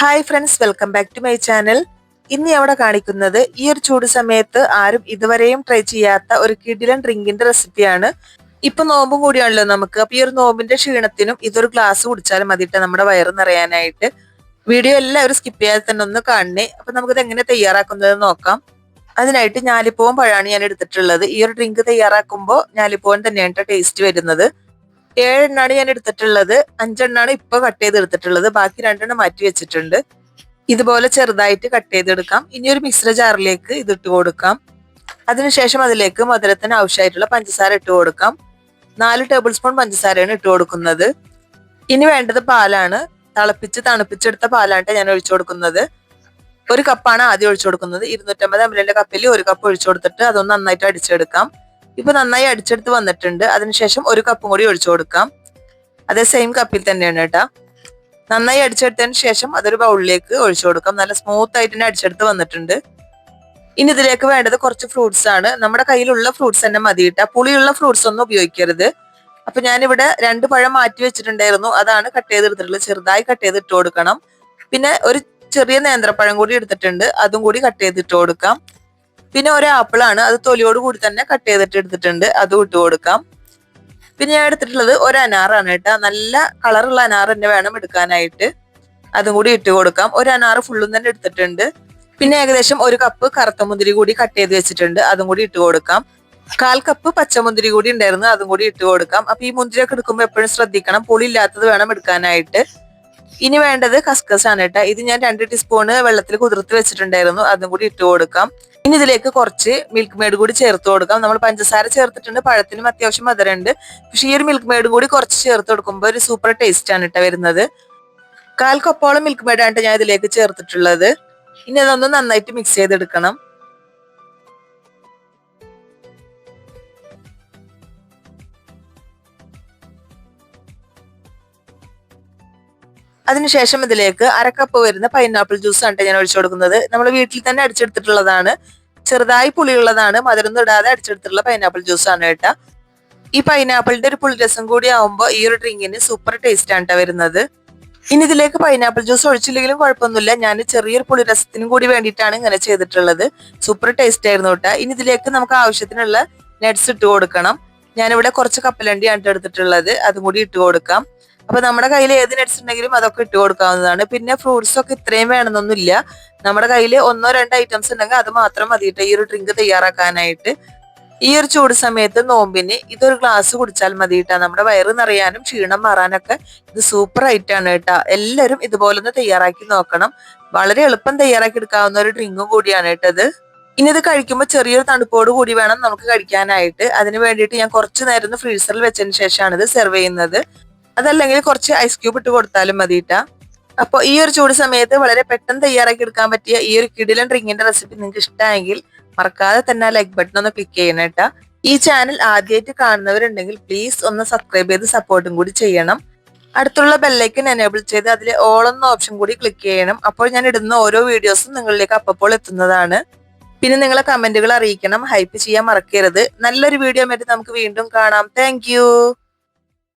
Hi friends, welcome back to my channel. ഇന്ന് അവിടെ കാണിക്കുന്നത് ഈ ഒരു ചൂട് സമയത്ത് ആരും ഇതുവരെയും ട്രൈ ചെയ്യാത്ത ഒരു കിടിലൻ ഡ്രിങ്കിന്റെ റെസിപ്പിയാണ്. ഇപ്പൊ നോമ്പും കൂടിയാണല്ലോ നമുക്ക്. അപ്പൊ ഈ ഒരു നോമ്പിന്റെ ക്ഷീണത്തിനും ഇതൊരു ഗ്ലാസ് കുടിച്ചാലും മതിയിട്ട് നമ്മുടെ വയറ് നിറയാനായിട്ട്. വീഡിയോ എല്ലാവരും സ്കിപ്പ് ചെയ്യാതെ തന്നെ ഒന്ന് കാണണേ. അപ്പൊ നമുക്കിത് എങ്ങനെ തയ്യാറാക്കുന്നത് നോക്കാം. അതിനായിട്ട് ഞാലിപ്പൂവൻ പഴമാണ് ഞാൻ എടുത്തിട്ടുള്ളത്. ഈ ഒരു ഡ്രിങ്ക് തയ്യാറാക്കുമ്പോൾ ഞാലിപ്പൂവൻ തന്നെയാണ് ടേസ്റ്റ് വരുന്നത്. 7 എണ്ണാണ് ഞാൻ എടുത്തിട്ടുള്ളത്. 5 എണ്ണാണ് ഇപ്പൊ കട്ട് ചെയ്ത് എടുത്തിട്ടുള്ളത്. ബാക്കി 2 എണ്ണം മാറ്റി വെച്ചിട്ടുണ്ട്. ഇതുപോലെ ചെറുതായിട്ട് കട്ട് ചെയ്തെടുക്കാം. ഇനി ഒരു മിക്സർ ജാറിലേക്ക് ഇതിട്ട് കൊടുക്കാം. അതിനുശേഷം അതിലേക്ക് മധുരത്തിന് ആവശ്യമായിട്ടുള്ള പഞ്ചസാര ഇട്ട് കൊടുക്കാം. 4 ടേബിൾ സ്പൂൺ പഞ്ചസാരയാണ് ഇട്ട് കൊടുക്കുന്നത്. ഇനി വേണ്ടത് പാലാണ്. തിളപ്പിച്ച് തണുപ്പിച്ചെടുത്ത പാലാണ് ഞാൻ ഒഴിച്ചു കൊടുക്കുന്നത്. 1 കപ്പാണ് ആദ്യം ഒഴിച്ചു കൊടുക്കുന്നത്. 250 ml കപ്പിൽ 1 കപ്പ് ഒഴിച്ചു കൊടുത്തിട്ട് അതൊന്ന് നന്നായിട്ട് അടിച്ചെടുക്കാം. ഇപ്പൊ നന്നായി അടിച്ചെടുത്ത് വന്നിട്ടുണ്ട്. അതിനുശേഷം 1 കപ്പും കൂടി ഒഴിച്ചു കൊടുക്കാം. അതേ സെയിം കപ്പിൽ തന്നെയാണ് കേട്ടോ. നന്നായി അടിച്ചെടുത്തതിന് ശേഷം അതൊരു ബൗളിലേക്ക് ഒഴിച്ചു കൊടുക്കാം. നല്ല സ്മൂത്ത് ആയിട്ട് തന്നെ അടിച്ചെടുത്ത് വന്നിട്ടുണ്ട്. ഇനി ഇതിലേക്ക് വേണ്ടത് കുറച്ച് ഫ്രൂട്ട്സ് ആണ്. നമ്മുടെ കയ്യിലുള്ള ഫ്രൂട്ട്സ് തന്നെ മതി കേട്ടോ. പുളിയുള്ള ഫ്രൂട്ട്സ് ഒന്നും ഉപയോഗിക്കരുത്. അപ്പൊ ഞാനിവിടെ 2 പഴം മാറ്റി വെച്ചിട്ടുണ്ടായിരുന്നു. അതാണ് കട്ട് ചെയ്തെടുത്തിട്ടുള്ളത്. ചെറുതായി കട്ട് ചെയ്ത് ഇട്ട് കൊടുക്കണം. പിന്നെ ഒരു ചെറിയ നേന്ത്രപ്പഴം കൂടി എടുത്തിട്ടുണ്ട്. അതും കൂടി കട്ട് ചെയ്തിട്ട് കൊടുക്കാം. പിന്നെ ഒരു ആപ്പിളാണ്, അത് തൊലിയോട് കൂടി തന്നെ കട്ട് ചെയ്തിട്ട് എടുത്തിട്ടുണ്ട്. അതും ഇട്ട് കൊടുക്കാം. പിന്നെ ഞാൻ എടുത്തിട്ടുള്ളത് ഒരു അനാറാണ് കേട്ടോ. നല്ല കളറുള്ള അനാർ തന്നെ വേണം എടുക്കാനായിട്ട്. അതും കൂടി ഇട്ട് കൊടുക്കാം. ഒരു അനാറ് ഫുള്ളും തന്നെ എടുത്തിട്ടുണ്ട്. പിന്നെ ഏകദേശം 1 കപ്പ് കറുത്ത മുന്തിരി കൂടി കട്ട് ചെയ്ത് വെച്ചിട്ടുണ്ട്. അതും കൂടി ഇട്ട് കൊടുക്കാം. 1/4 കപ്പ് പച്ചമുന്തിരി കൂടി ഉണ്ടായിരുന്നു. അതും കൂടി ഇട്ട് കൊടുക്കാം. അപ്പൊ ഈ മുന്തിരിയൊക്കെ എടുക്കുമ്പോൾ എപ്പോഴും ശ്രദ്ധിക്കണം, പുളി ഇല്ലാത്തത് വേണം എടുക്കാനായിട്ട്. ഇനി വേണ്ടത് കസ്കസ് ആണ് കേട്ടോ. ഇത് ഞാൻ 2 ടീസ്പൂണ് വെള്ളത്തിൽ കുതിർത്ത് വെച്ചിട്ടുണ്ടായിരുന്നു. അതും കൂടി ഇട്ട് കൊടുക്കാം. ഇനി ഇതിലേക്ക് കുറച്ച് മിൽക്ക് മെയ്ഡ് കൂടി ചേർത്ത് കൊടുക്കാം. നമ്മൾ പഞ്ചസാര ചേർത്തിട്ടുണ്ട്, പഴത്തിനും അത്യാവശ്യം മധുരമുണ്ട്. പക്ഷെ ഈ ഒരു മിൽക്ക് മെയ്ഡ് കൂടി കുറച്ച് ചേർത്ത് കൊടുക്കുമ്പോൾ ഒരു സൂപ്പർ ടേസ്റ്റ് ആണ് കേട്ടോ വരുന്നത്. 1/4 കപ്പോളം മിൽക്ക് മെയ്ഡ് ആണ് ഞാൻ ഇതിലേക്ക് ചേർത്തിട്ടുള്ളത്. ഇനി അതൊന്ന് നന്നായിട്ട് മിക്സ് ചെയ്തെടുക്കണം. അതിനുശേഷം ഇതിലേക്ക് 1/2 കപ്പ് വരുന്ന പൈനാപ്പിൾ ജ്യൂസ് ആണ് ഞാൻ ഒഴിച്ചു കൊടുക്കുന്നത്. നമ്മൾ വീട്ടിൽ തന്നെ അടിച്ചെടുത്തിട്ടുള്ളതാണ്. ചെറുതായി പുളിയുള്ളതാണ്. മധുരം ഇടാതെ അടിച്ചെടുത്തിട്ടുള്ള പൈനാപ്പിൾ ജ്യൂസ് ആണ് കേട്ടോ. ഈ പൈനാപ്പിളിന്റെ ഒരു പുളിരസം കൂടി ആവുമ്പോൾ ഈ ഒരു ഡ്രിങ്കിന് സൂപ്പർ ടേസ്റ്റ് ആണ് വരുന്നത്. ഇനി ഇതിലേക്ക് പൈനാപ്പിൾ ജ്യൂസ് ഒഴിച്ചില്ലെങ്കിലും കുഴപ്പമൊന്നുമില്ല. ഞാൻ ചെറിയൊരു പുളിരസത്തിനും കൂടി വേണ്ടിയിട്ടാണ് ഇങ്ങനെ ചെയ്തിട്ടുള്ളത്. സൂപ്പർ ടേസ്റ്റ് ആയിരുന്നു കേട്ടോ. ഇനി ഇതിലേക്ക് നമുക്ക് ആവശ്യത്തിനുള്ള നട്ട്സ് ഇട്ട് കൊടുക്കണം. ഞാനിവിടെ കുറച്ച് കപ്പലണ്ടിയാണ് എടുത്തിട്ടുള്ളത്. അതും കൂടി ഇട്ട് കൊടുക്കാം. അപ്പൊ നമ്മുടെ കയ്യിൽ ഏത് നട്ട്സ് ഉണ്ടെങ്കിലും അതൊക്കെ ഇട്ട് കൊടുക്കാവുന്നതാണ്. പിന്നെ ഫ്രൂട്ട്സ് ഒക്കെ ഇത്രയും വേണമെന്നൊന്നുമില്ല. നമ്മുടെ കയ്യിൽ 1-2 ഐറ്റംസ് ഉണ്ടെങ്കിൽ അത് മാത്രം മതിയിട്ട് ഈ ഒരു ഡ്രിങ്ക് തയ്യാറാക്കാനായിട്ട്. ഈ ഒരു ചൂട് സമയത്ത് നോമ്പിന് ഇതൊരു ഗ്ലാസ് കുടിച്ചാൽ മതിയിട്ടാ. നമ്മുടെ വയറ് നിറയാനും ക്ഷീണം മാറാനൊക്കെ ഇത് സൂപ്പർ ആയിട്ടാണ് കേട്ടാ. എല്ലാവരും ഇതുപോലെ ഒന്ന് തയ്യാറാക്കി നോക്കണം. വളരെ എളുപ്പം തയ്യാറാക്കി എടുക്കാവുന്ന ഒരു ഡ്രിങ്കും കൂടിയാണ് കേട്ടത്. ഇനി ഇത് കഴിക്കുമ്പോൾ ചെറിയൊരു തണുപ്പോട് കൂടി വേണം നമുക്ക് കഴിക്കാനായിട്ട്. അതിന് വേണ്ടിയിട്ട് ഞാൻ കുറച്ചു നേരം ഫ്രീസറിൽ വെച്ചതിന് ശേഷമാണ് ഇത് സെർവ് ചെയ്യുന്നത്. അതല്ലെങ്കിൽ കുറച്ച് ഐസ് ക്യൂബ് ഇട്ട് കൊടുത്താലും മതിയിട്ടാ. അപ്പോൾ ഈ ഒരു ചൂട് സമയത്ത് വളരെ പെട്ടെന്ന് തയ്യാറാക്കി എടുക്കാൻ പറ്റിയ ഈ ഒരു കിടിലൻ ഡ്രിങ്കിന്റെ റെസിപ്പി നിങ്ങൾക്ക് ഇഷ്ടമായെങ്കിൽ മറക്കാതെ തന്നെ ലൈക്ക് ബട്ടൺ ഒന്ന് ക്ലിക്ക് ചെയ്യണം കേട്ടാ. ഈ ചാനൽ ആദ്യമായിട്ട് കാണുന്നവരുണ്ടെങ്കിൽ പ്ലീസ് ഒന്ന് സബ്സ്ക്രൈബ് ചെയ്ത് സപ്പോർട്ടും കൂടി ചെയ്യണം. അടുത്തുള്ള ബെല്ലൈക്കൻ എനേബിൾ ചെയ്ത് അതിൽ ഓൾ എന്ന ഓപ്ഷൻ കൂടി ക്ലിക്ക് ചെയ്യണം. അപ്പോൾ ഞാൻ ഇടുന്ന ഓരോ വീഡിയോസും നിങ്ങളിലേക്ക് അപ്പോൾ എത്തുന്നതാണ്. പിന്നെ നിങ്ങളെ കമന്റുകൾ അറിയിക്കണം. ഹൈപ്പ് ചെയ്യാൻ മറക്കരുത്. നല്ലൊരു വീഡിയോ ആയിട്ട് നമുക്ക് വീണ്ടും കാണാം. താങ്ക്